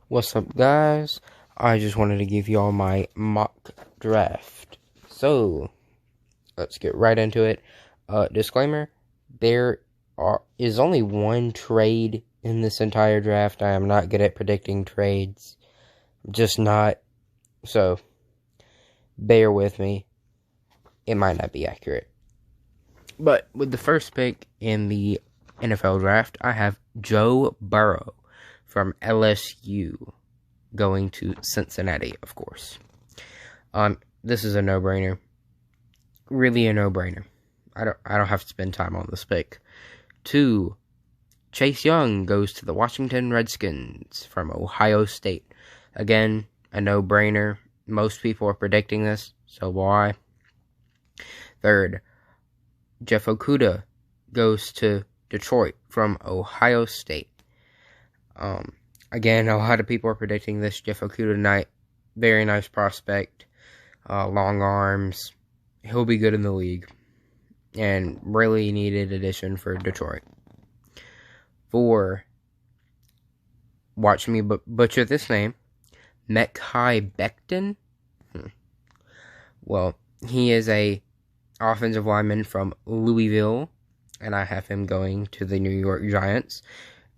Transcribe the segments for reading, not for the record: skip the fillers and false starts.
What's up, guys? I just wanted to give y'all my mock draft. So, let's get right into it. Disclaimer, there is only one trade in this entire draft. I am not good at predicting trades. Just not. So, bear with me. It might not be accurate. But with the first pick in the NFL draft, I have Joe Burrow from LSU going to Cincinnati, of course. This is a no-brainer. Really a no-brainer. I don't have to spend time on this pick. 2, Chase Young goes to the Washington Redskins from Ohio State. Again, a no-brainer. Most people are predicting this, so why? 3, Jeff Okudah goes to Detroit from Ohio State. Again, a lot of people are predicting this. Jeff Okudah, very nice prospect, long arms. He'll be good in the league, and really needed addition for Detroit. 4, watch me butcher this name, Mekhi Becton. Well, he is a offensive lineman from Louisville, and I have him going to the New York Giants.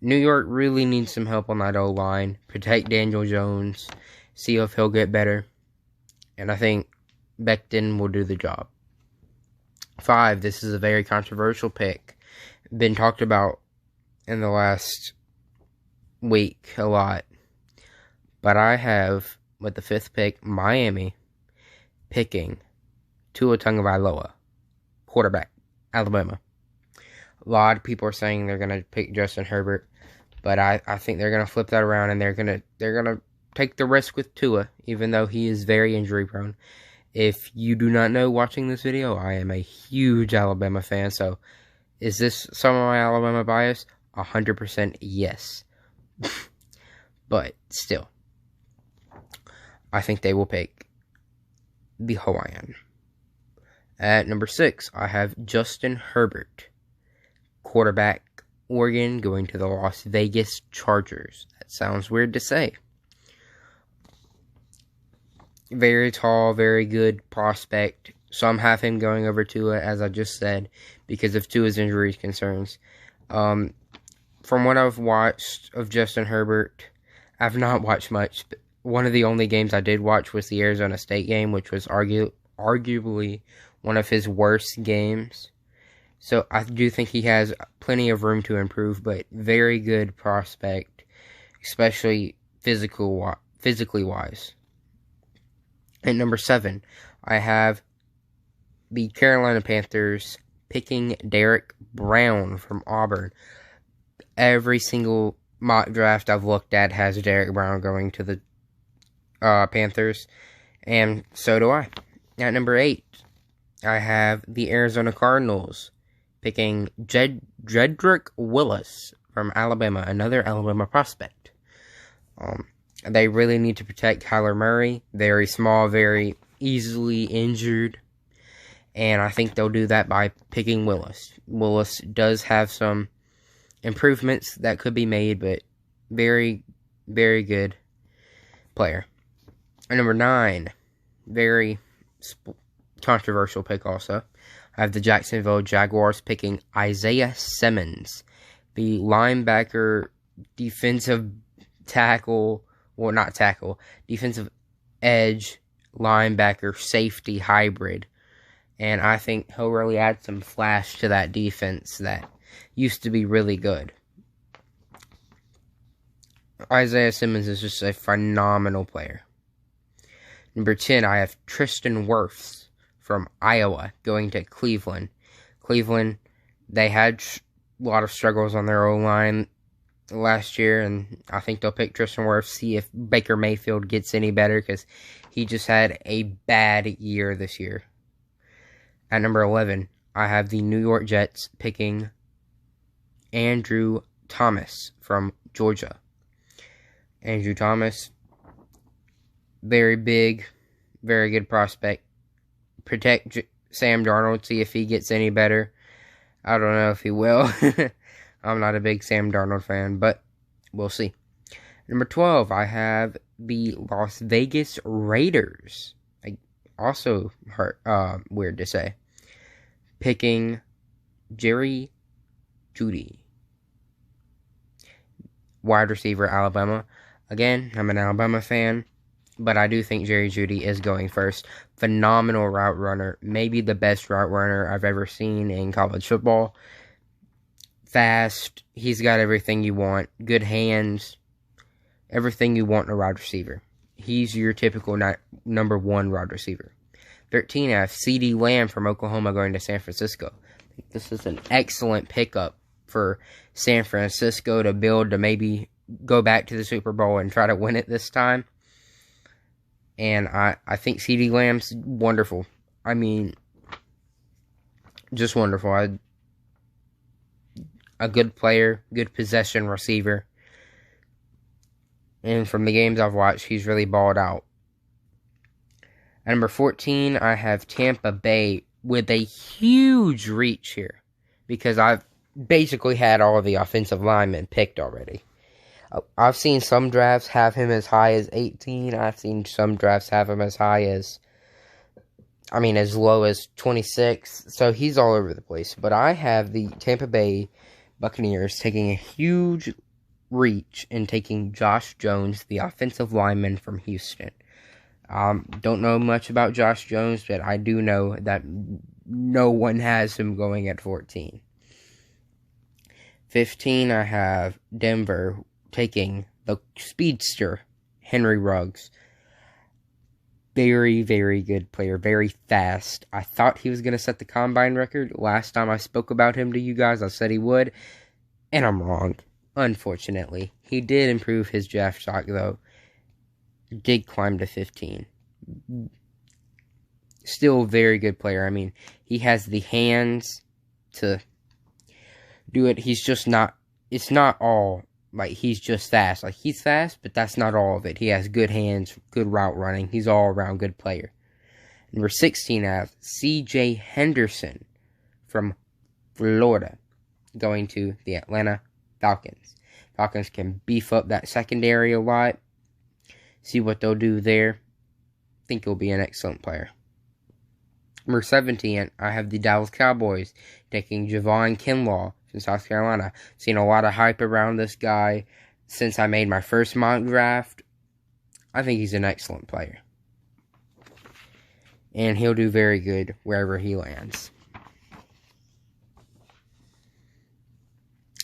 New York really needs some help on that O-line. Protect Daniel Jones. See if he'll get better. And I think Becton will do the job. 5, this is a very controversial pick. Been talked about in the last week a lot. But I have, with the 5th pick, Miami picking Tua Tagovailoa, quarterback, Alabama. A lot of people are saying they're going to pick Justin Herbert, but I think they're going to flip that around, and they're going to take the risk with Tua, even though he is very injury prone. If you do not know watching this video, I am a huge Alabama fan, so is this some of my Alabama bias? 100% yes. But still, I think they will pick the Hawaiian. At number 6, I have Justin Herbert, quarterback, Oregon, going to the Las Vegas Chargers. That sounds weird to say. Very tall, very good prospect. Some have him going over Tua, as I just said, because of Tua's injury concerns. From what I've watched of Justin Herbert, I've not watched much. But one of the only games I did watch was the Arizona State game, which was arguably one of his worst games. So I do think he has plenty of room to improve, but very good prospect, especially physically wise. At number 7, I have the Carolina Panthers picking Derrick Brown from Auburn. Every single mock draft I've looked at has Derrick Brown going to the Panthers, and so do I. At number 8, I have the Arizona Cardinals picking Jedrick Willis from Alabama, another Alabama prospect. They really need to protect Kyler Murray. Very small, very easily injured, and I think they'll do that by picking Willis. Willis does have some improvements that could be made, but very, very good player. And number 9, very controversial pick also. I have the Jacksonville Jaguars picking Isiah Simmons, the linebacker, defensive edge, linebacker, safety hybrid. And I think he'll really add some flash to that defense that used to be really good. Isiah Simmons is just a phenomenal player. Number 10, I have Tristian Wirfs from Iowa going to Cleveland. Cleveland, they had a lot of struggles on their O-line last year, and I think they'll pick Tristian Wirfs, see if Baker Mayfield gets any better, because he just had a bad year this year. At number 11, I have the New York Jets picking Andrew Thomas from Georgia. Andrew Thomas, very big, very good prospect. Protect Sam Darnold, see if he gets any better. I don't know if he will. I'm not a big Sam Darnold fan, but we'll see. Number 12, I have the Las Vegas Raiders. Also weird to say. Picking Jeudy, wide receiver, Alabama. Again, I'm an Alabama fan, but I do think Jeudy is going first. Phenomenal route runner. Maybe the best route runner I've ever seen in college football. Fast. He's got everything you want. Good hands. Everything you want in a wide receiver. He's your typical number 1 wide receiver. 13, I have Ceedee Lamb from Oklahoma going to San Francisco. This is an excellent pickup for San Francisco to build to maybe go back to the Super Bowl and try to win it this time. And I think Ceedee Lamb's wonderful. I mean, just wonderful. A good player, good possession receiver. And from the games I've watched, he's really balled out. At number 14, I have Tampa Bay with a huge reach here. Because I've basically had all of the offensive linemen picked already. I've seen some drafts have him as high as 18. I've seen some drafts have him as high as, as low as 26. So he's all over the place. But I have the Tampa Bay Buccaneers taking a huge reach and taking Josh Jones, the offensive lineman from Houston. Don't know much about Josh Jones, but I do know that no one has him going at 14. 15, I have Denver taking the speedster, Henry Ruggs. Very, very good player. Very fast. I thought he was going to set the combine record. Last time I spoke about him to you guys, I said he would. And I'm wrong. Unfortunately. He did improve his draft stock, though. Did climb to 15. Still a very good player. He has the hands to do it. He's just not, it's not all, he's just fast. He's fast, but that's not all of it. He has good hands, good route running. He's all around good player. Number 16, I have C.J. Henderson from Florida going to the Atlanta Falcons. Falcons can beef up that secondary a lot. See what they'll do there. I think he'll be an excellent player. Number 17, I have the Dallas Cowboys taking Javon Kinlaw from South Carolina. Seen a lot of hype around this guy since I made my first mock draft. I think he's an excellent player. And he'll do very good wherever he lands.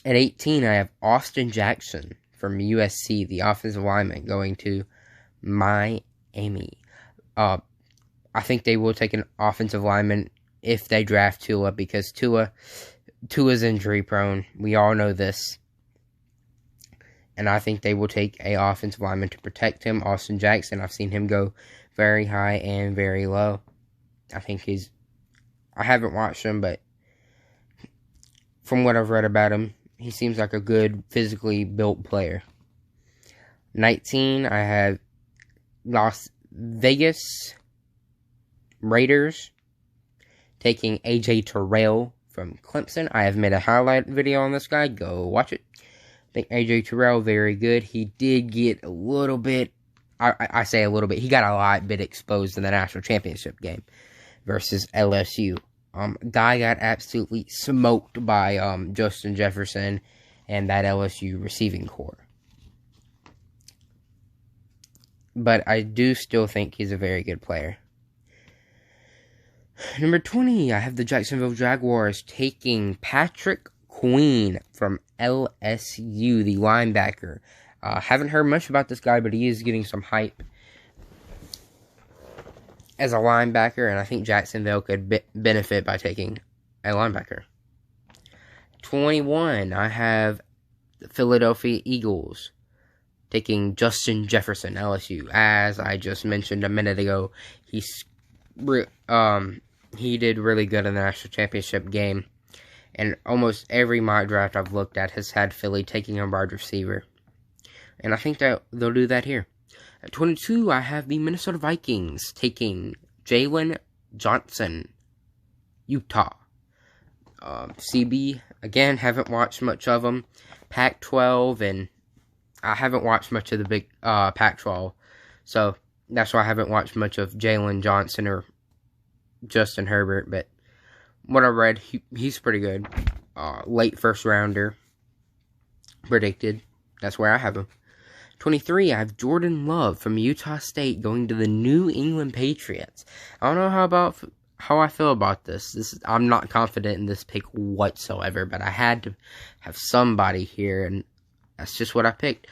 At 18, I have Austin Jackson from USC, the offensive lineman, going to Miami. I think they will take an offensive lineman if they draft Tua, because Tua's injury prone. We all know this. And I think they will take an offensive lineman to protect him. Austin Jackson, I've seen him go very high and very low. I haven't watched him, but from what I've read about him, he seems like a good, physically built player. 19, I have Las Vegas Raiders taking A.J. Terrel from Clemson. I have made a highlight video on this guy. Go watch it. I think A.J. Terrel, very good. He did get a little bit, I say a little bit, he got a bit exposed in the national championship game versus LSU. Guy got absolutely smoked by Justin Jefferson and that LSU receiving corps. But I do still think he's a very good player. Number 20, I have the Jacksonville Jaguars taking Patrick Queen from LSU, the linebacker. Haven't heard much about this guy, but he is getting some hype as a linebacker, and I think Jacksonville could benefit by taking a linebacker. 21, I have the Philadelphia Eagles taking Justin Jefferson, LSU. As I just mentioned a minute ago, he did really good in the national championship game, and almost every mock draft I've looked at has had Philly taking a wide receiver, and I think that they'll do that here. At 22, I have the Minnesota Vikings taking Jaylon Johnson, Utah. CB, again, haven't watched much of him. Pac-12, and I haven't watched much of the big Pac-12, so that's why I haven't watched much of Jaylon Johnson or Justin Herbert. But what I read, he's pretty good. Late first rounder predicted. That's where I have him. 23, I have Jordan Love from Utah State going to the New England Patriots. I don't know how I feel about this. I'm not confident in this pick whatsoever, but I had to have somebody here, and that's just what I picked.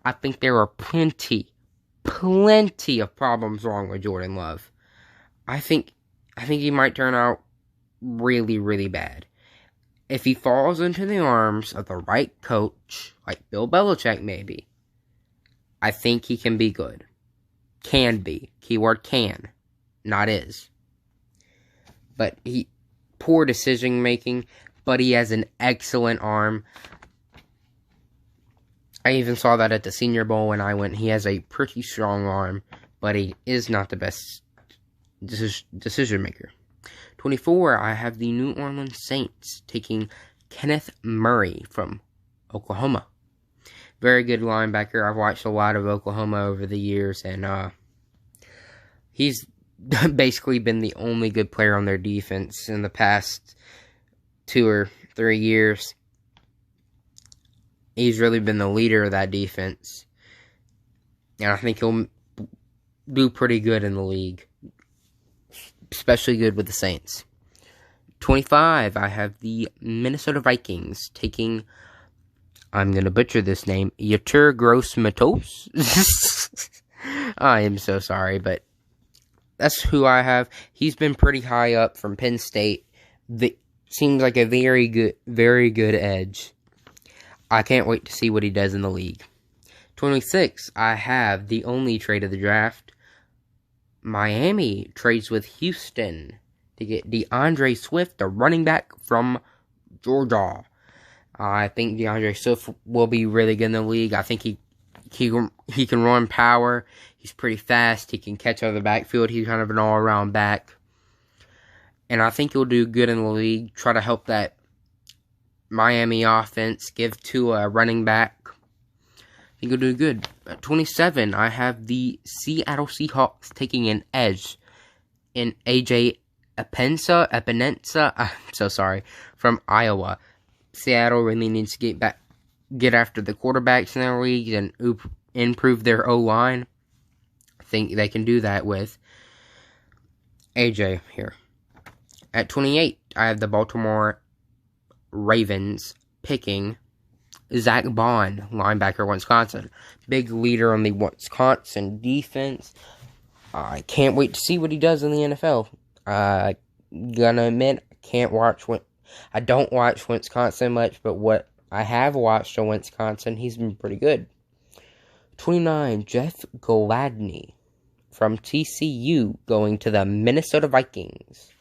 I think there are plenty of problems wrong with Jordan Love. I think he might turn out really, really bad. If he falls into the arms of the right coach, like Bill Belichick maybe, I think he can be good. Can be. Keyword can. Not is. But poor decision making, but he has an excellent arm. I even saw that at the Senior Bowl when I went. He has a pretty strong arm, but he is not the best decision maker. 24, I have the New Orleans Saints taking Kenneth Murray from Oklahoma. Very good linebacker. I've watched a lot of Oklahoma over the years, and he's basically been the only good player on their defense in the past 2 or 3 years. He's really been the leader of that defense, and I think he'll do pretty good in the league, especially good with the Saints. 25, I have the Minnesota Vikings taking, I'm going to butcher this name, Yetur Matos. I am so sorry, but that's who I have. He's been pretty high up from Penn State. Seems like a very good edge. I can't wait to see what he does in the league. 26, I have the only trade of the draft. Miami trades with Houston to get DeAndre Swift, the running back from Georgia. I think DeAndre Swift will be really good in the league. I think he can run power. He's pretty fast. He can catch out of the backfield. He's kind of an all-around back. And I think he'll do good in the league. Try to help that Miami offense. Give Tua a running back. I think he'll do good. At 27, I have the Seattle Seahawks taking an edge in Epensa, I'm so sorry, from Iowa. Seattle really needs to get after the quarterbacks in their league and improve their O-line. I think they can do that with AJ here. At 28, I have the Baltimore Ravens picking Zach Bond, linebacker, Wisconsin. Big leader on the Wisconsin defense. I can't wait to see what he does in the NFL. Gonna admit, I don't watch Wisconsin much, but what I have watched on Wisconsin, he's been pretty good. 29, Jeff Gladney from TCU going to the Minnesota Vikings.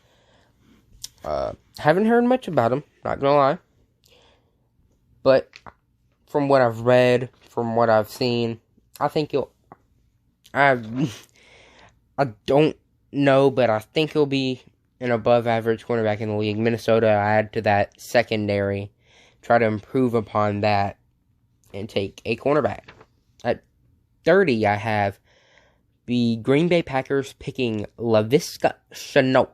Haven't heard much about him, not gonna lie. But from what I've read, from what I've seen, I think I don't know, but I think he'll be an above-average cornerback in the league. Minnesota, add to that secondary, try to improve upon that, and take a cornerback. At 30, I have the Green Bay Packers picking Laviska Shenault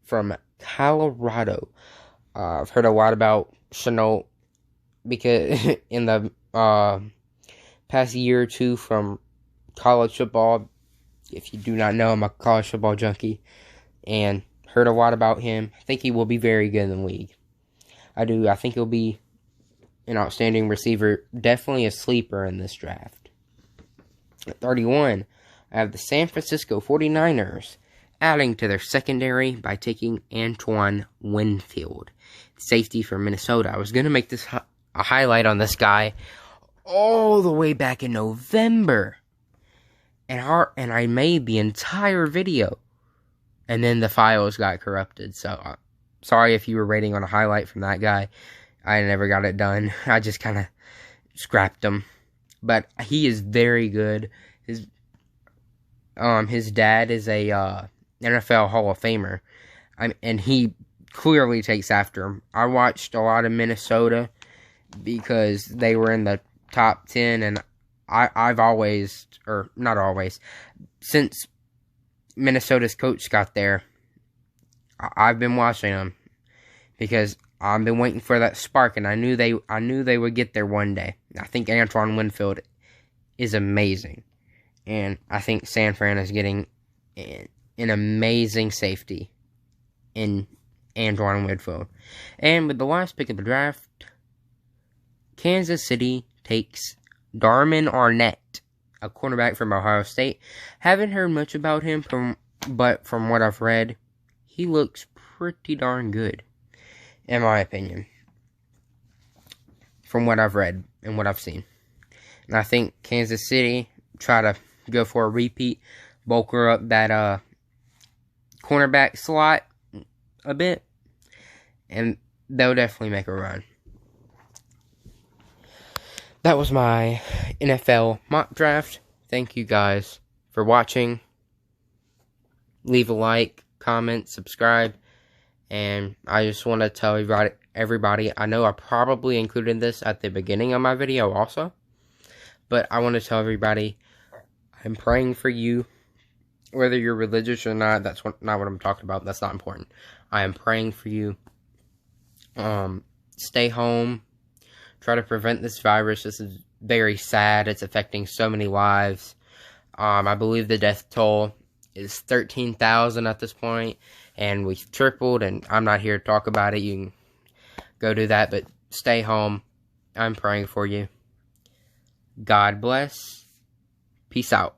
from Colorado. I've heard a lot about Shenault because in the past year or two from college football. If you do not know, I'm a college football junkie, and heard a lot about him. I think he will be very good in the league. I do. I think he'll be an outstanding receiver. Definitely a sleeper in this draft. At 31, I have the San Francisco 49ers adding to their secondary by taking Antoine Winfield, safety from Minnesota. I was going to make this a highlight on this guy all the way back in November. And I made the entire video. And then the files got corrupted. So, sorry if you were waiting on a highlight from that guy. I never got it done. I just kind of scrapped him. But he is very good. His dad is a NFL Hall of Famer. And he clearly takes after him. I watched a lot of Minnesota because they were in the top 10. And I've always, or not always, since Minnesota's coach got there, I've been watching them because I've been waiting for that spark, and I knew they would get there one day. I think Antoine Winfield is amazing, and I think San Fran is getting an amazing safety in Antoine Winfield. And with the last pick of the draft, Kansas City takes Darman Arnett, a cornerback from Ohio State. Haven't heard much about him, but from what I've read, he looks pretty darn good, in my opinion, from what I've read and what I've seen. And I think Kansas City try to go for a repeat, bulker up that cornerback slot a bit, and they'll definitely make a run. That was my NFL mock draft. Thank you guys for watching. Leave a like, comment, subscribe, and I just want to tell everybody, I know I probably included this at the beginning of my video also, but I want to tell everybody, I'm praying for you. Whether you're religious or not, that's not what I'm talking about. That's not important. I am praying for you. Stay home. Try to prevent this virus. This is very sad. It's affecting so many lives. I believe the death toll is 13,000 at this point, and we've tripled, and I'm not here to talk about it. You can go do that, but stay home. I'm praying for you. God bless. Peace out.